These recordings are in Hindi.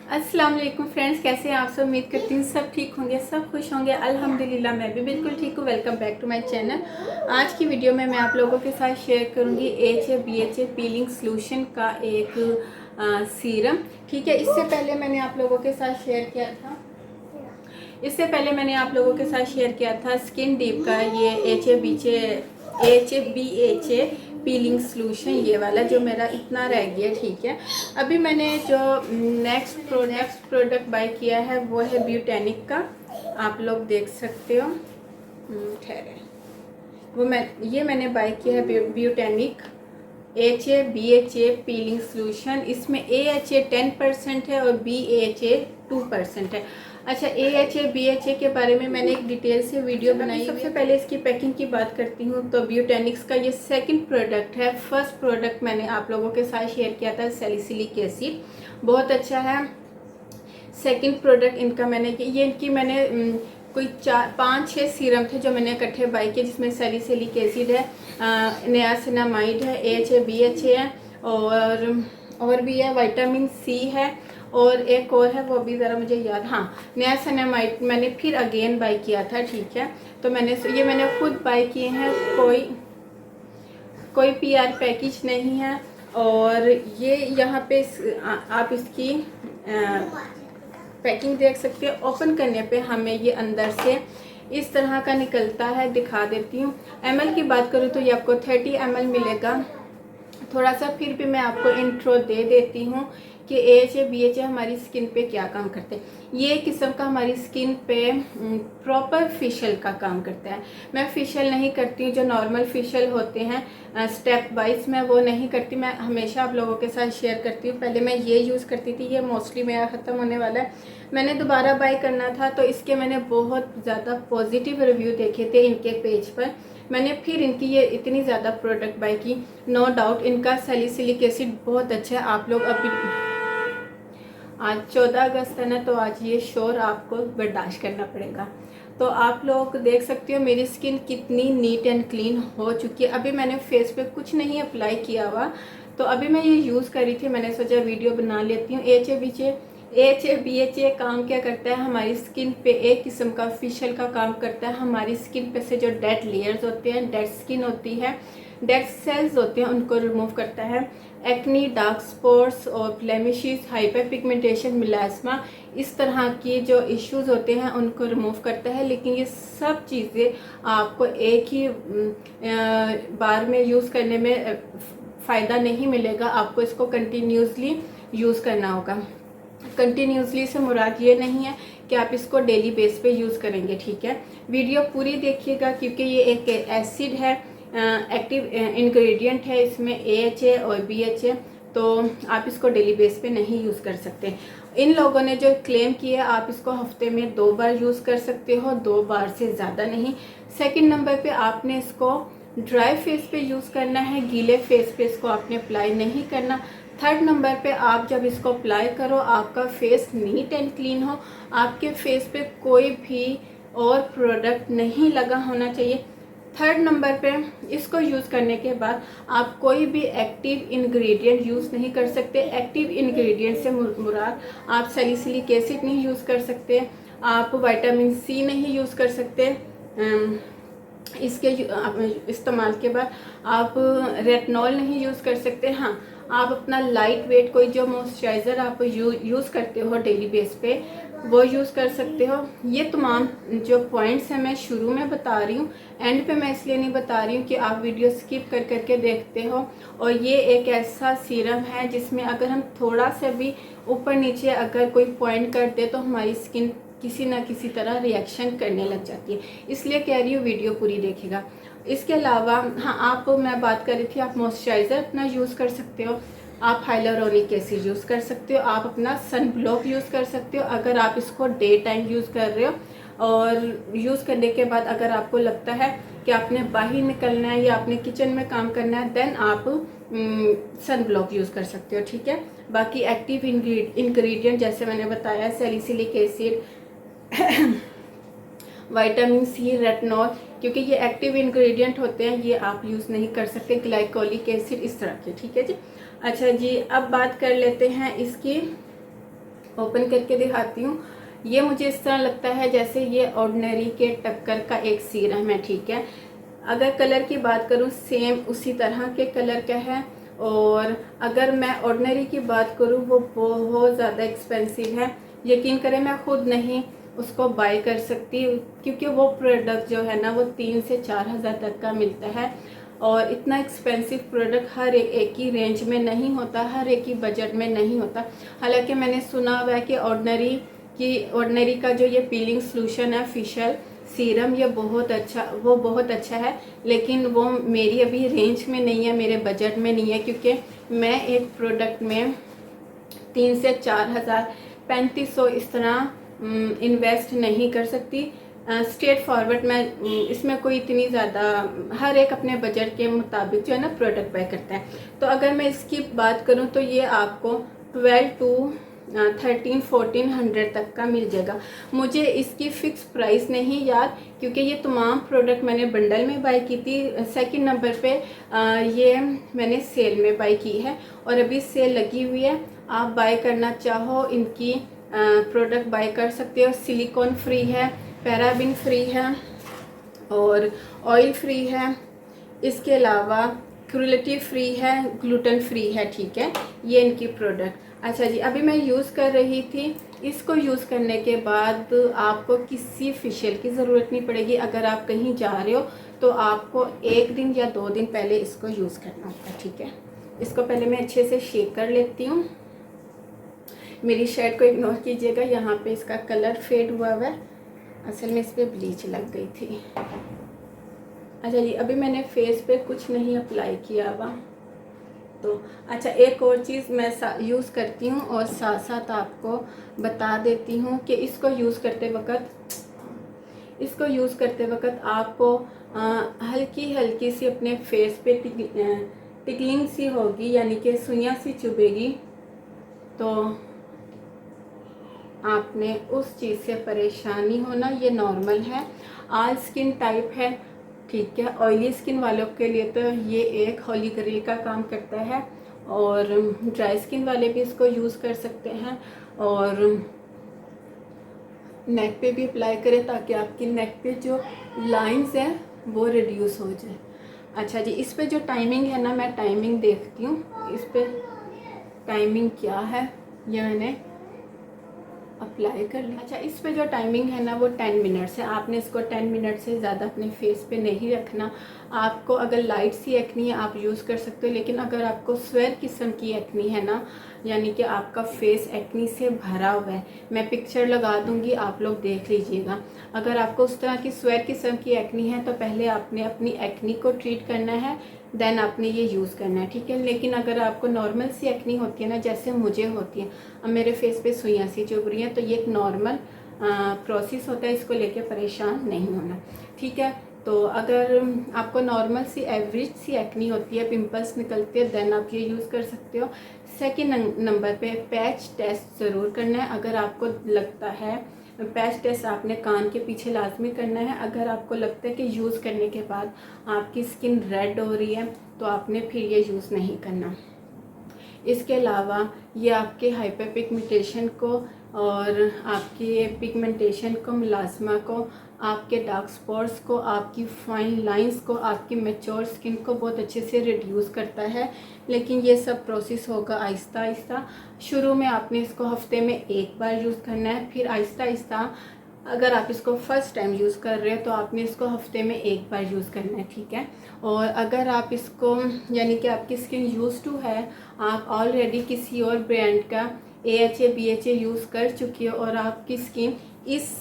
अस्सलाम वालेकुम फ्रेंड्स, कैसे हैं आप सब। उम्मीद करती हूँ सब ठीक होंगे, सब खुश होंगे। अल्हम्दुलिल्लाह मैं भी बिल्कुल ठीक हूँ। Welcome back to my channel. आज की वीडियो में मैं आप लोगों के साथ शेयर करूँगी AHA BHA पीलिंग सॉल्यूशन का एक सीरम। ठीक है, इससे पहले मैंने आप लोगों के साथ शेयर किया था स्किन डीप का ये AHA BHA पीलिंग सॉल्यूशन, ये वाला जो मेरा इतना रह गया। ठीक है, अभी मैंने जो नेक्स्ट प्रोडक्ट बाय किया है वो है ब्यूटेनिक का। आप लोग देख सकते हो। ठहरे, मैंने बाय किया है ब्यूटेनिक AHA BHA पीलिंग सॉल्यूशन। इसमें AHA 10% है और BHA 2% है। अच्छा, AHA BHA के बारे में मैंने एक डिटेल से वीडियो बनाई। सबसे पहले इसकी पैकिंग की बात करती हूँ तो ब्यूटेनिक्स का ये सेकंड प्रोडक्ट है। फर्स्ट प्रोडक्ट मैंने आप लोगों के साथ शेयर किया था सैलिसिलिक एसिड, बहुत अच्छा है। सेकंड प्रोडक्ट इनका मैंने कोई 4-5-6 सीरम थे जो मैंने इकट्ठे बाई किए, जिसमें सैलिसिलिक एसिड है, नियासिनामाइड है, AHA BHA है और भी है, विटामिन C है और एक और है, वो भी ज़रा मुझे याद, हाँ, नियासिनामाइड मैंने फिर अगेन बाई किया था। ठीक है, तो मैंने खुद बाई किए हैं, कोई PR पैकेज नहीं है। और ये यहाँ पे आप इसकी पैकिंग देख सकते हैं। ओपन करने पे हमें ये अंदर से इस तरह का निकलता है, दिखा देती हूँ। ml की बात करूँ तो ये आपको 30 ml मिलेगा। थोड़ा सा फिर भी मैं आपको इंट्रो दे देती हूँ कि AHA BHA हमारी स्किन पे क्या काम करते हैं। ये किस्म का हमारी स्किन पे प्रॉपर फेशियल का काम करता है। मैं फेशियल नहीं करती हूँ, जो नॉर्मल फेशियल होते हैं स्टेप वाइज, मैं वो नहीं करती। मैं हमेशा आप लोगों के साथ शेयर करती हूँ। पहले मैं ये यूज़ करती थी, ये मोस्टली मेरा ख़त्म होने वाला है। मैंने दोबारा बाय करना था तो इसके मैंने बहुत ज़्यादा पॉजिटिव रिव्यू देखे थे इनके पेज पर। मैंने फिर इनकी ये इतनी ज़्यादा प्रोडक्ट बाय की। नो डाउट इनका सैलिसिलिक एसिड बहुत अच्छा है। आप लोग अभी, आज 14 अगस्त है ना, तो आज ये शोर आपको बर्दाश्त करना पड़ेगा। तो आप लोग देख सकते हो मेरी स्किन कितनी नीट एंड क्लीन हो चुकी है। अभी मैंने फेस पे कुछ नहीं अप्लाई किया हुआ, तो अभी मैं ये यूज़ कर रही थी। मैंने सोचा वीडियो बना लेती हूँ। AHA BHA काम क्या करता है, हमारी स्किन पे एक किस्म का फेशियल का काम करता है। हमारी स्किन पे से जो डेड लेयर्स होते हैं, डेड स्किन होती है, डेड सेल्स होते हैं, उनको रिमूव करता है। एक्नी, डार्क स्पॉट्स और ब्लेमिशेस, हाइपर पिगमेंटेशन, मिलास्मा, इस तरह की जो इश्यूज होते हैं उनको रिमूव करता है। लेकिन ये सब चीज़ें आपको एक ही बार में यूज़ करने में फ़ायदा नहीं मिलेगा। आपको इसको कंटिन्यूसली यूज़ करना होगा। कंटिन्यूसली से मुराद ये नहीं है कि आप इसको डेली बेस पे यूज़ करेंगे। ठीक है, वीडियो पूरी देखिएगा क्योंकि ये एक एसिड है, एक्टिव इंग्रेडिएंट है इसमें AHA और BHA, तो आप इसको डेली बेस पे नहीं यूज़ कर सकते। इन लोगों ने जो क्लेम किया आप इसको हफ्ते में 2 बार यूज़ कर सकते हो, 2 बार से ज़्यादा नहीं। सेकंड नंबर पे आपने इसको ड्राई फेस पे यूज़ करना है, गीले फेस पे इसको आपने अप्लाई नहीं करना। थर्ड नंबर पे आप जब इसको अप्लाई करो आपका फेस नीट एंड क्लीन हो, आपके फेस पे कोई भी और प्रोडक्ट नहीं लगा होना चाहिए। थर्ड नंबर पे इसको यूज़ करने के बाद आप कोई भी एक्टिव इंग्रेडिएंट यूज़ नहीं कर सकते। एक्टिव इंग्रेडिएंट से मुराद आप सैलिसिलिक एसिड नहीं यूज़ कर सकते, आप विटामिन C नहीं यूज़ कर सकते। इसके इस्तेमाल के बाद आप रेटिनॉल नहीं यूज़ कर सकते। हाँ, आप अपना लाइट वेट कोई जो मॉइस्चराइज़र आप यूज़ करते हो डेली बेस पे वो यूज़ कर सकते हो। ये तमाम जो पॉइंट्स हैं मैं शुरू में बता रही हूँ, एंड पे मैं इसलिए नहीं बता रही हूँ कि आप वीडियो स्किप कर करके देखते हो। और ये एक ऐसा सीरम है जिसमें अगर हम थोड़ा सा भी ऊपर नीचे अगर कोई पॉइंट कर दे तो हमारी स्किन किसी ना किसी तरह रिएक्शन करने लग जाती है। इसलिए कह रही हूँ वीडियो पूरी देखेगा। इसके अलावा हाँ, मैं बात कर रही थी, आप मॉइस्चराइज़र अपना यूज़ कर सकते हो, आप हाइलुरोनिक एसिड यूज़ कर सकते हो, आप अपना सन ब्लॉक यूज़ कर सकते हो अगर आप इसको डे टाइम यूज़ कर रहे हो। और यूज़ करने के बाद अगर आपको लगता है कि आपने बाहर निकलना है या आपने किचन में काम करना है, देन आप सन ब्लॉक यूज़ कर सकते हो। ठीक है, बाकी एक्टिव इंग्रेडिएंट जैसे मैंने बताया salicylic acid, vitamin C, retinol, क्योंकि ये एक्टिव इंग्रेडिएंट होते हैं, ये आप यूज़ नहीं कर सकते। ग्लाइकोलिक एसिड, इस तरह के। ठीक है जी। अच्छा जी, अब बात कर लेते हैं इसकी ओपन करके दिखाती हूँ। ये मुझे इस तरह लगता है जैसे ये ऑर्डिनरी के टक्कर का एक सीरम है, ठीक है। अगर कलर की बात करूँ सेम उसी तरह के कलर का है, और अगर मैं ऑर्डिनरी की बात करूँ वो बहुत ज़्यादा एक्सपेंसिव है। यकीन करें मैं खुद नहीं उसको बाय कर सकती, क्योंकि वो प्रोडक्ट जो है ना वो 3 से 4 हज़ार तक का मिलता है, और इतना एक्सपेंसिव प्रोडक्ट हर एक ही रेंज में नहीं होता, हर एक ही बजट में नहीं होता। हालांकि मैंने सुना हुआ है कि ऑर्डिनरी का जो ये पीलिंग सॉल्यूशन है फेशियल सीरम, ये बहुत अच्छा है, लेकिन वो मेरी अभी रेंज में नहीं है, मेरे बजट में नहीं है, क्योंकि मैं एक प्रोडक्ट में 3 से 4 हज़ार 3500 इस तरह इन्वेस्ट नहीं कर सकती। स्ट्रेट फॉरवर्ड मैं इसमें कोई इतनी ज़्यादा, हर एक अपने बजट के मुताबिक जो है ना प्रोडक्ट बाय करता है। तो अगर मैं इसकी बात करूं तो ये आपको 12 टू 13-1400 तक का मिल जाएगा। मुझे इसकी फ़िक्स प्राइस नहीं याद, क्योंकि ये तमाम प्रोडक्ट मैंने बंडल में बाय की थी। सेकंड नंबर पे ये मैंने सेल में बाय की है, और अभी सेल लगी हुई है। आप बाय करना चाहो इनकी प्रोडक्ट बाय कर सकते हो। सिलिकॉन फ्री है, पैराबिन फ्री है, और ऑयल फ्री है। इसके अलावा क्रुएल्टी फ्री है, ग्लूटेन फ्री है, ठीक है। ये इनकी प्रोडक्ट। अच्छा जी, अभी मैं यूज़ कर रही थी। इसको यूज़ करने के बाद आपको किसी फेशियल की ज़रूरत नहीं पड़ेगी। अगर आप कहीं जा रहे हो तो आपको 1 दिन या 2 दिन पहले इसको यूज़ करना होता है, ठीक है। इसको पहले मैं अच्छे से शेक कर लेती हूँ। मेरी शर्ट को इग्नोर कीजिएगा, यहाँ पे इसका कलर फेड हुआ है, असल में इस पर ब्लीच लग गई थी। अच्छा जी, अभी मैंने फेस पे कुछ नहीं अप्लाई किया हुआ। तो अच्छा, एक और चीज़ मैं यूज़ करती हूँ और साथ साथ आपको बता देती हूँ कि इसको यूज़ करते वक्त आपको हल्की हल्की सी अपने फेस पे टिकलिंग सी होगी, यानी कि सुइयाँ सी चुभेगी। तो आपने उस चीज़ से परेशानी होना, ये नॉर्मल है। ऑल स्किन टाइप है, ठीक है। ऑयली स्किन वालों के लिए तो ये एक होली ग्रेल का काम करता है, और ड्राई स्किन वाले भी इसको यूज़ कर सकते हैं। और नेक पे भी अप्लाई करें ताकि आपकी नेक पे जो लाइंस हैं वो रिड्यूस हो जाए। अच्छा जी, इस पे जो टाइमिंग है ना, मैं टाइमिंग देखती हूँ इस पे टाइमिंग क्या है। ये मैंने अप्लाई कर लिया। अच्छा, इस पे जो टाइमिंग है ना वो 10 मिनट्स है। आपने इसको 10 मिनट से ज़्यादा अपने फेस पे नहीं रखना। आपको अगर लाइट सी एक्नी है आप यूज़ कर सकते हो, लेकिन अगर आपको स्वेर किस्म की एक्नी है ना, यानी कि आपका फेस एक्नी से भरा हुआ है, मैं पिक्चर लगा दूंगी, आप लोग देख लीजिएगा। अगर आपको उस तरह की स्वेर किस्म की एक्नी है तो पहले आपने अपनी एक्नी को ट्रीट करना है, देन आपने ये यूज़ करना है, ठीक है। लेकिन अगर आपको नॉर्मल सी एक्नी होती है ना, जैसे मुझे होती है, अब मेरे फेस पे सुइयाँ सी चुभ रही हैं, तो ये एक नॉर्मल प्रोसेस होता है, इसको लेके परेशान नहीं होना, ठीक है। तो अगर आपको नॉर्मल सी एवरेज सी एक्नी होती है, पिंपल्स निकलते हैं, देन आप ये यूज़ कर सकते हो। सेकेंड नंबर पे पैच टेस्ट ज़रूर करना है। अगर आपको लगता है, पैच टेस्ट आपने कान के पीछे लाजमी करना है। अगर आपको लगता है कि यूज़ करने के बाद आपकी स्किन रेड हो रही है तो आपने फिर ये यूज़ नहीं करना। इसके अलावा ये आपके हाइपर पिगमेंटेशन को और आपकी पिगमेंटेशन को, मुलाजमा को, आपके डार्क स्पॉट्स को, आपकी फाइन लाइंस को, आपकी मैच्योर स्किन को बहुत अच्छे से रिड्यूस करता है। लेकिन ये सब प्रोसेस होगा आहिस्ता आहिस्ता। शुरू में आपने इसको हफ्ते में 1 बार यूज़ करना है, फिर आहिस्ता आहिस्ता अगर आप इसको फर्स्ट टाइम यूज़ कर रहे हो तो आपने इसको हफ्ते में 1 बार यूज़ करना है, ठीक है। और अगर आप इसको, यानी कि आपकी स्किन यूज़ टू है, आप ऑलरेडी किसी और ब्रांड का AHA BHA यूज़ कर चुकी हो और आपकी स्किन इस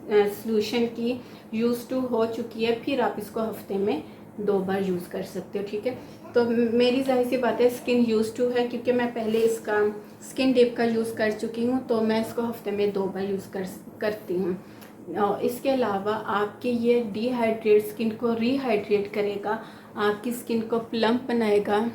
सॉल्यूशन की यूज़ टू हो चुकी है, फिर आप इसको हफ्ते में 2 बार यूज़ कर सकते हो, ठीक है। तो मेरी जाहिर सी बात है स्किन यूज़ टू है, क्योंकि मैं पहले इसका स्किन डिप का यूज़ कर चुकी हूँ, तो मैं इसको हफ्ते में 2 बार यूज़ करती हूँ। और इसके अलावा आपकी ये डिहाइड्रेट स्किन को रिहाइड्रेट करेगा, आपकी स्किन को प्लम्प बनाएगा।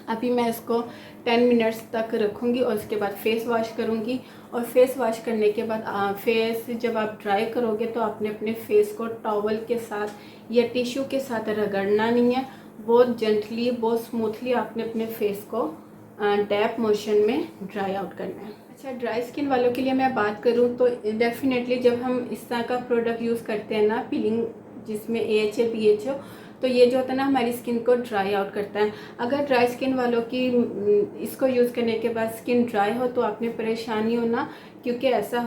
अभी मैं इसको 10 मिनट्स तक रखूँगी और उसके बाद फेस वॉश करूँगी। और फेस वॉश करने के बाद फेस जब आप ड्राई करोगे तो आपने अपने फेस को टॉवल के साथ या टिश्यू के साथ रगड़ना नहीं है, बहुत जेंटली, बहुत स्मूथली आपने अपने फेस को डैप मोशन में ड्राई आउट करना है। अच्छा, ड्राई स्किन वालों के लिए मैं बात करूं तो डेफिनेटली जब हम इस तरह का प्रोडक्ट यूज़ करते हैं ना, पीलिंग जिसमें AHA BH हो, तो ये जो होता है ना हमारी स्किन को ड्राई आउट करता है। अगर ड्राई स्किन वालों की इसको यूज़ करने के बाद स्किन ड्राई हो तो आपने परेशानी हो ना, क्योंकि ऐसा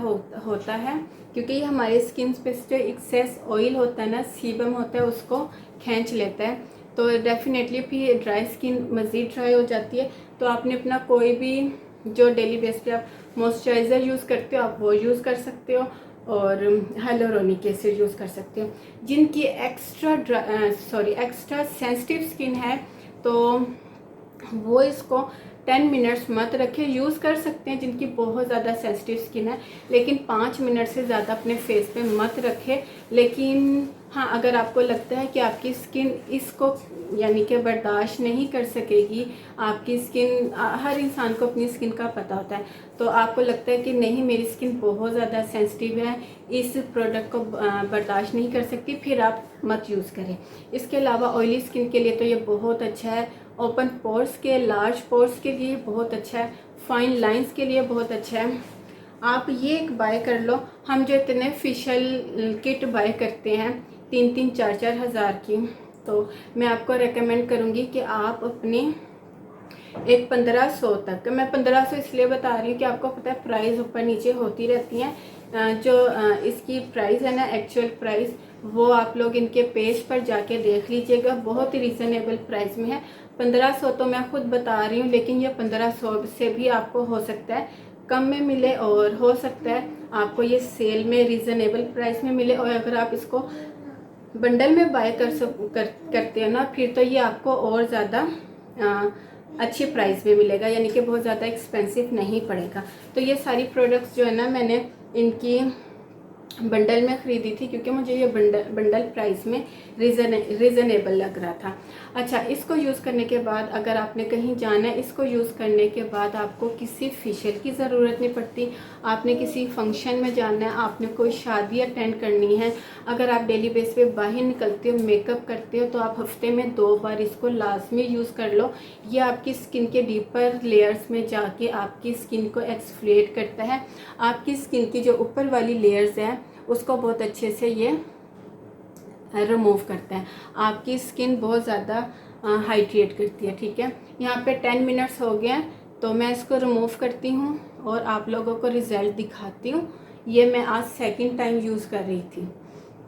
होता है क्योंकि ये हमारे स्किन पे जो एक्सेस ऑयल होता है ना, सीबम होता है, उसको खींच लेता है। तो डेफिनेटली फिर ड्राई स्किन मज़ीद ड्राई हो जाती है। तो आपने अपना कोई भी जो डेली बेस पे आप मॉइस्चराइज़र यूज़ करते हो आप वो यूज़ कर सकते हो, और हाइलुरोनिक एसिड यूज़ कर सकते हो। जिनकी एक्स्ट्रा सेंसिटिव स्किन है तो वो इसको 10 मिनट्स मत रखें, यूज़ कर सकते हैं जिनकी बहुत ज़्यादा सेंसिटिव स्किन है, लेकिन 5 मिनट से ज़्यादा अपने फेस पे मत रखें। लेकिन हाँ, अगर आपको लगता है कि आपकी स्किन इसको यानी कि बर्दाश्त नहीं कर सकेगी, आपकी स्किन, हर इंसान को अपनी स्किन का पता होता है, तो आपको लगता है कि नहीं मेरी स्किन बहुत ज़्यादा सेंसिटिव है, इस प्रोडक्ट को बर्दाश्त नहीं कर सकती, फिर आप मत यूज़ करें। इसके अलावा ऑयली स्किन के लिए तो ये बहुत अच्छा है, ओपन पोर्स के, लार्ज पोर्स के लिए बहुत अच्छा है, फाइन लाइंस के लिए बहुत अच्छा है। आप ये एक बाय कर लो। हम जो इतने फेशियल किट बाय करते हैं 3-3, 4-4 हज़ार की, तो मैं आपको रेकमेंड करूँगी कि आप अपने एक 1500 तक, मैं 1500 इसलिए बता रही हूँ कि आपको पता है प्राइस ऊपर नीचे होती रहती हैं। जो इसकी प्राइस है ना, एक्चुअल प्राइस, वो आप लोग इनके पेज पर जाके देख लीजिएगा, बहुत ही रीज़नेबल प्राइस में है। 1500 तो मैं खुद बता रही हूँ, लेकिन ये 1500 से भी आपको हो सकता है कम में मिले, और हो सकता है आपको ये सेल में रीज़नेबल प्राइस में मिले। और अगर आप इसको बंडल में बाय करते हैं ना, फिर तो ये आपको और ज़्यादा अच्छी प्राइस में मिलेगा, यानी कि बहुत ज़्यादा एक्सपेंसिव नहीं पड़ेगा। तो ये सारी प्रोडक्ट्स जो है ना, मैंने इनकी बंडल में ख़रीदी थी क्योंकि मुझे ये बंडल प्राइस में रीज़नेबल लग रहा था। अच्छा, इसको यूज़ करने के बाद अगर आपने कहीं जाना है, इसको यूज़ करने के बाद आपको किसी फेशियल की ज़रूरत नहीं पड़ती। आपने किसी फंक्शन में जाना है, आपने कोई शादी अटेंड करनी है, अगर आप डेली बेस पे बाहर निकलते हो, मेकअप करते हो, तो आप हफ्ते में 2 बार इसको लाजमी यूज़ कर लो। ये आपकी स्किन के डीपर लेयर्स में जाके आपकी स्किन को एक्सफोलिएट करता है। आपकी स्किन की जो ऊपर वाली लेयर्स हैं उसको बहुत अच्छे से ये रिमूव करता है, आपकी स्किन बहुत ज़्यादा हाइड्रेट करती है। ठीक है, यहाँ पे 10 मिनट्स हो गए हैं, तो मैं इसको रिमूव करती हूँ और आप लोगों को रिज़ल्ट दिखाती हूँ। ये मैं आज सेकंड टाइम यूज़ कर रही थी।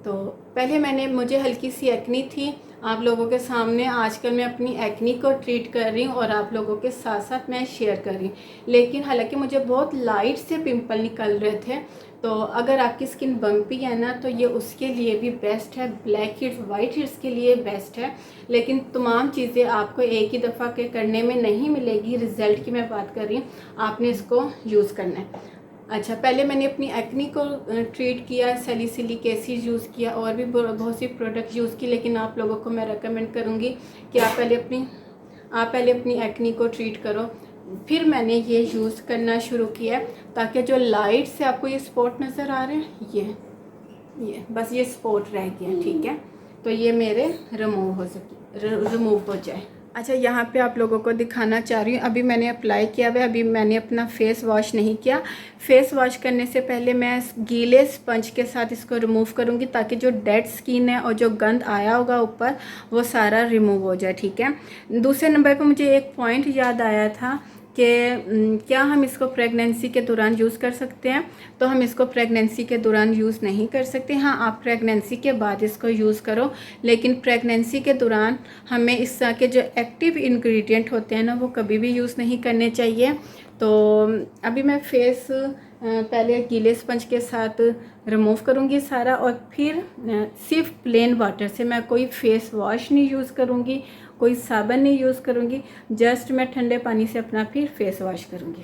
तो पहले मुझे हल्की सी एक्नी थी, आप लोगों के सामने आजकल मैं अपनी एक्नी को ट्रीट कर रही हूँ और आप लोगों के साथ साथ मैं शेयर कर रही हूँ। लेकिन हालांकि मुझे बहुत लाइट से पिंपल निकल रहे थे, तो अगर आपकी स्किन बम्पी है ना, तो ये उसके लिए भी बेस्ट है, ब्लैक हेड्स, वाइट हेड्स के लिए बेस्ट है। लेकिन तमाम चीज़ें आपको एक ही दफ़ा के करने में नहीं मिलेगी, रिज़ल्ट की मैं बात कर रही हूँ, आपने इसको यूज़ करना है। अच्छा, पहले मैंने अपनी एक्नी को ट्रीट किया, सैलिसिलिक एसिड यूज़ किया, और भी बहुत सी प्रोडक्ट यूज़ की, लेकिन आप लोगों को मैं रेकमेंड करूँगी कि आप पहले अपनी एक्नी को ट्रीट करो। फिर मैंने ये यूज़ करना शुरू किया, ताकि जो लाइट से आपको ये स्पॉट नज़र आ रहे हैं, ये बस ये स्पॉट रह गया। ठीक है, तो ये मेरे रिमूव हो जाए। अच्छा, यहाँ पे आप लोगों को दिखाना चाह रही हूँ, अभी मैंने अप्लाई किया हुआ है, अभी मैंने अपना फेस वॉश नहीं किया। फेस वॉश करने से पहले मैं गीले स्पंज के साथ इसको रिमूव करूँगी, ताकि जो डेड स्किन है और जो गंद आया होगा ऊपर, वो सारा रिमूव हो जाए। ठीक है, दूसरे नंबर पर मुझे एक पॉइंट याद आया था कि क्या हम इसको प्रेगनेंसी के दौरान यूज़ कर सकते हैं। तो हम इसको प्रेगनेंसी के दौरान यूज़ नहीं कर सकते। हाँ, आप प्रेगनेंसी के बाद इसको यूज़ करो, लेकिन प्रेगनेंसी के दौरान हमें इस तरह के जो एक्टिव इंग्रेडिएंट होते हैं ना, वो कभी भी यूज़ नहीं करने चाहिए। तो अभी मैं फेस पहले गीले स्पंज के साथ रिमूव करूँगी सारा, और फिर सिर्फ प्लेन वाटर से, मैं कोई फेस वॉश नहीं यूज़ करूँगी, कोई साबुन नहीं यूज़ करूँगी, जस्ट मैं ठंडे पानी से अपना फिर फेस वॉश करूँगी।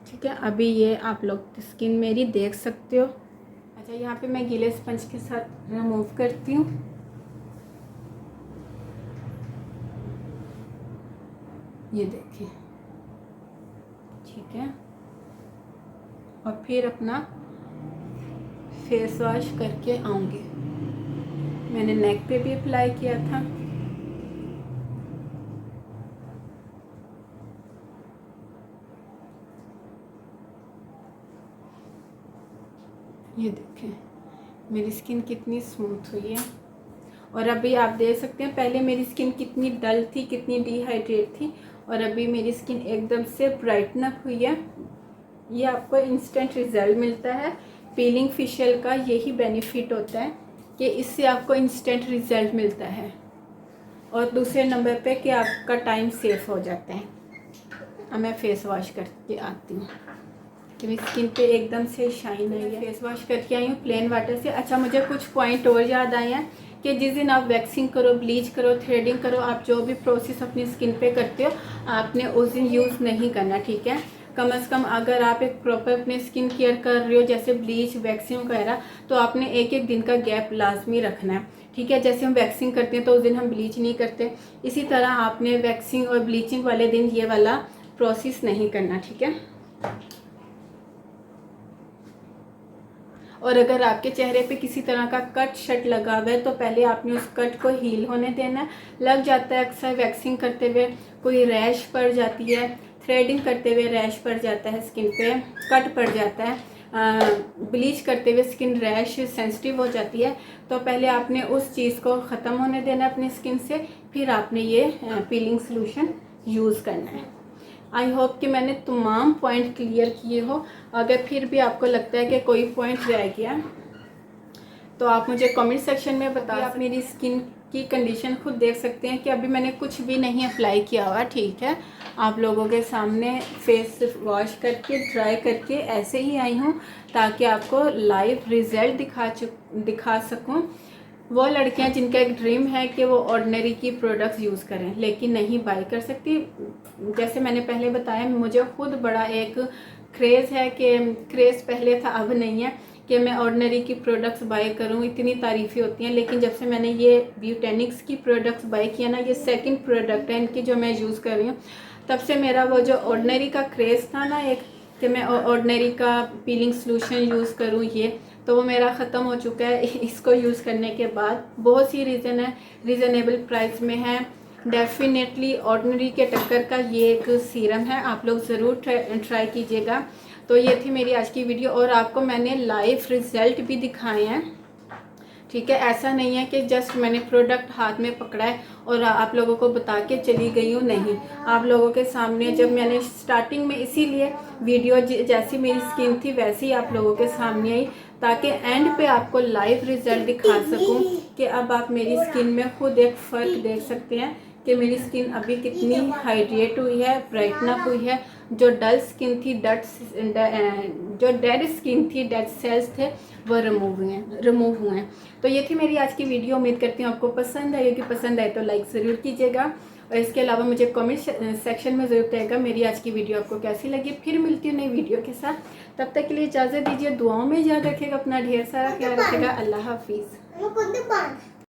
ठीक है, अभी ये आप लोग स्किन मेरी देख सकते हो। अच्छा, यहाँ पे मैं गीले स्पंज के साथ रिमूव करती हूँ। ये देखिए, ठीक है, और फिर अपना फेस वॉश करके आऊँगी। मैंने नेक पे भी अप्लाई किया था। ये देखें मेरी स्किन कितनी स्मूथ हुई है। और अभी आप देख सकते हैं पहले मेरी स्किन कितनी डल थी, कितनी डिहाइड्रेट थी, और अभी मेरी स्किन एकदम से ब्राइटन अप हुई है। ये आपको इंस्टेंट रिजल्ट मिलता है। पीलिंग फेशियल का यही बेनिफिट होता है कि इससे आपको इंस्टेंट रिजल्ट मिलता है। और दूसरे नंबर पे कि आपका टाइम सेफ हो जाता है। अब मैं फेस वॉश करके आती हूँ कि मेरी स्किन पे एकदम से शाइन आई है। फेस वॉश करके आई हूँ प्लेन वाटर से। अच्छा, मुझे कुछ पॉइंट और याद आए हैं कि जिस दिन आप वैक्सिंग करो, ब्लीच करो, थ्रेडिंग करो, आप जो भी प्रोसेस अपनी स्किन पे करते हो आपने उस दिन यूज़ नहीं करना, ठीक है। कम से कम अगर आप एक प्रॉपर अपनी स्किन केयर कर रहे हो जैसे ब्लीच, वैक्सिंग वगैरह, तो आपने एक एक दिन का गैप लाजमी रखना है, ठीक है। जैसे हम वैक्सिंग करते हैं तो उस दिन हम ब्लीच नहीं करते, इसी तरह आपने वैक्सिंग और ब्लीचिंग वाले दिन ये वाला प्रोसेस नहीं करना, ठीक है। और अगर आपके चेहरे पे किसी तरह का कट शट लगा हुआ है तो पहले आपने उस कट को हील होने देना है। लग जाता है अक्सर वैक्सिंग करते हुए कोई रैश पड़ जाती है, थ्रेडिंग करते हुए रैश पड़ जाता है स्किन पे, कट पड़ जाता है, ब्लीच करते हुए स्किन रैश सेंसिटिव हो जाती है। तो पहले आपने उस चीज़ को ख़त्म होने देना है अपनी स्किन से, फिर आपने ये पीलिंग सोल्यूशन यूज़ करना है। आई होप कि मैंने तमाम पॉइंट क्लियर किए हो। अगर फिर भी आपको लगता है कि कोई पॉइंट रह गया तो आप मुझे कमेंट सेक्शन में बता। आप मेरी स्किन की कंडीशन खुद देख सकते हैं कि अभी मैंने कुछ भी नहीं अप्लाई किया हुआ, ठीक है। आप लोगों के सामने फेस वॉश करके ड्राई करके ऐसे ही आई हूँ ताकि आपको लाइव रिजल्ट दिखा सकूँ। वो लड़कियां जिनका एक ड्रीम है कि वो ऑर्डिनरी की प्रोडक्ट्स यूज़ करें लेकिन नहीं बाय कर सकती, जैसे मैंने पहले बताया मुझे खुद बड़ा एक क्रेज़ है कि क्रेज़ पहले था अब नहीं है कि मैं ऑर्डिनरी की प्रोडक्ट्स बाय करूं। इतनी तारीफ़ें होती हैं, लेकिन जब से मैंने ये ब्यूटेनिक्स की प्रोडक्ट्स बाय किया ना, ये सेकंड प्रोडक्ट है इनकी जो मैं यूज़ कर रही हूँ, तब से मेरा वो जो ऑर्डिनरी का क्रेज़ था ना एक कि मैं ऑर्डिनरी का पीलिंग सोल्यूशन यूज़ करूँ, ये तो वो मेरा ख़त्म हो चुका है। इसको यूज़ करने के बाद बहुत सी रीज़न है, रीज़नेबल प्राइस में है, डेफिनेटली ऑर्डिनरी के टक्कर का ये एक सीरम है, आप लोग ज़रूर ट्राई कीजिएगा। तो ये थी मेरी आज की वीडियो और आपको मैंने लाइव रिज़ल्ट भी दिखाए हैं, ठीक है। ऐसा नहीं है कि जस्ट मैंने प्रोडक्ट हाथ में पकड़ा है और आप लोगों को बता के चली गई हूँ, नहीं। आप लोगों के सामने जब मैंने स्टार्टिंग में इसीलिए वीडियो जैसी मेरी स्किन थी वैसी आप लोगों के सामने आई ताकि एंड पे आपको लाइव रिजल्ट दिखा सकूं कि अब आप मेरी स्किन में खुद एक फ़र्क देख सकते हैं कि मेरी स्किन अभी कितनी हाइड्रेट हुई है, ब्राइटन अप हुई है। जो डल स्किन थी, जो डेड स्किन थी, डेड सेल्स थे, वो रिमूव हुए हैं। तो ये थी मेरी आज की वीडियो। उम्मीद करती हूँ आपको पसंद आई होगी। पसंद आए तो लाइक ज़रूर कीजिएगा और इसके अलावा मुझे कमेंट सेक्शन में ज़रूर बताइएगा मेरी आज की वीडियो आपको कैसी लगी। फिर मिलती हूँ नई वीडियो के साथ, तब तक के लिए इजाज़त दीजिए। दुआओं में याद रखिएगा, अपना ढेर सारा ख्याल रखिएगा। अल्लाह हाफिज़।